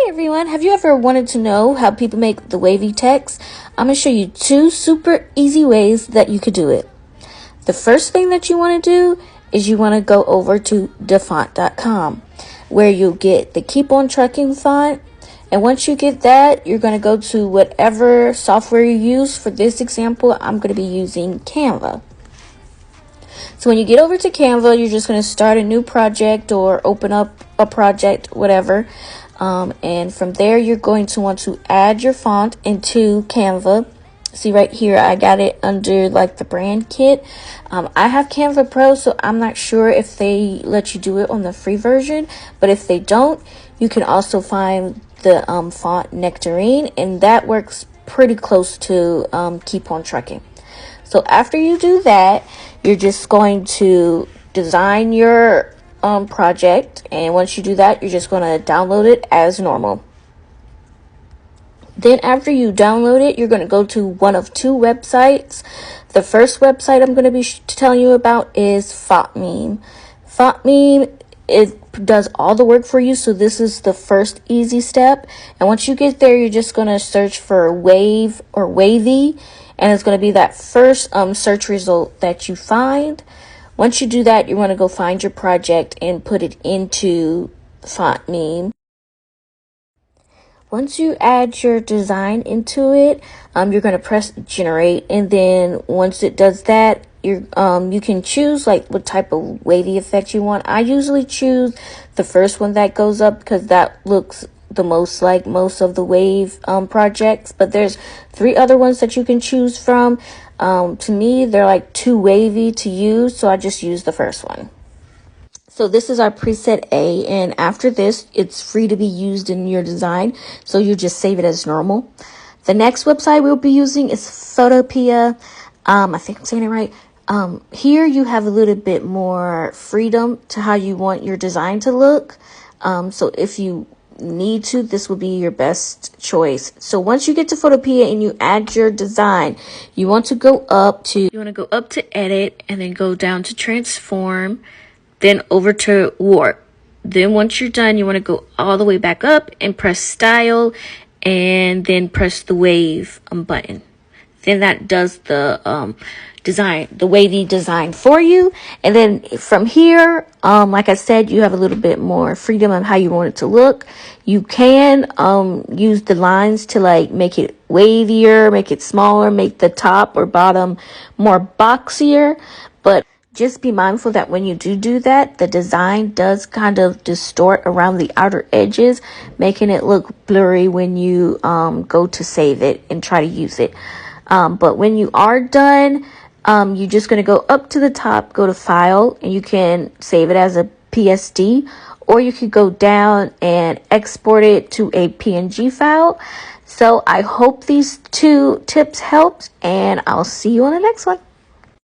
Hey everyone, have you ever wanted to know how people make the wavy text? I'm going to show you 2 super easy ways that you could do it. The first thing that you want to do is you want to go over to defont.com where you'll get the Keep on Trucking font. And once you get that, you're going to go to whatever software you use. For this example, I'm going to be using Canva. So when you get over to Canva, you're just going to start a new project or open up a project, whatever. And from there, you're going to want to add your font into Canva. See right here, I got it under like the brand kit. I have Canva Pro, so I'm not sure if they let you do it on the free version. But if they don't, you can also find the font Nectarine, and that works pretty close to Keep on Trucking. So after you do that, you're just going to design your project, and once you do that, you're just going to download it as normal. Then after you download it, you're going to go to one of 2 websites. The first website I'm going to be telling you about is FontMeme. FontMeme, it does all the work for you, so this is the first easy step. And once you get there, you're just going to search for Wave or Wavy, and it's going to be that first search result that you find. Once you do that, you want to go find your project and put it into FontMeme. Once you add your design into it, you're going to press generate, and then once it does that, you can choose like what type of wavy effect you want. I usually choose the first one that goes up because that looks the most like most of the wave projects, but there's 3 other ones that you can choose from. To me, they're like too wavy to use, so I just use the first one. So this is our preset A, and after this, it's free to be used in your design, so you just save it as normal. The next website we'll be using is Photopea. I think I'm saying it right. Here you have a little bit more freedom to how you want your design to look. So if you need to, this will be your best choice. So once you get to Photopea and you add your design, you want to go up to edit, and then go down to transform, then over to warp. Then once you're done, you want to go all the way back up and press style, and then press the wave button. Then that does the design, the wavy design for you. And then from here, like I said, you have a little bit more freedom on how you want it to look. You can use the lines to like make it wavier, make it smaller, make the top or bottom more boxier. But just be mindful that when you do that, the design does kind of distort around the outer edges, making it look blurry when you go to save it and try to use it. But when you are done, you're just going to go up to the top, go to File, and you can save it as a PSD, or you could go down and export it to a PNG file. So I hope these 2 tips helped, and I'll see you on the next one.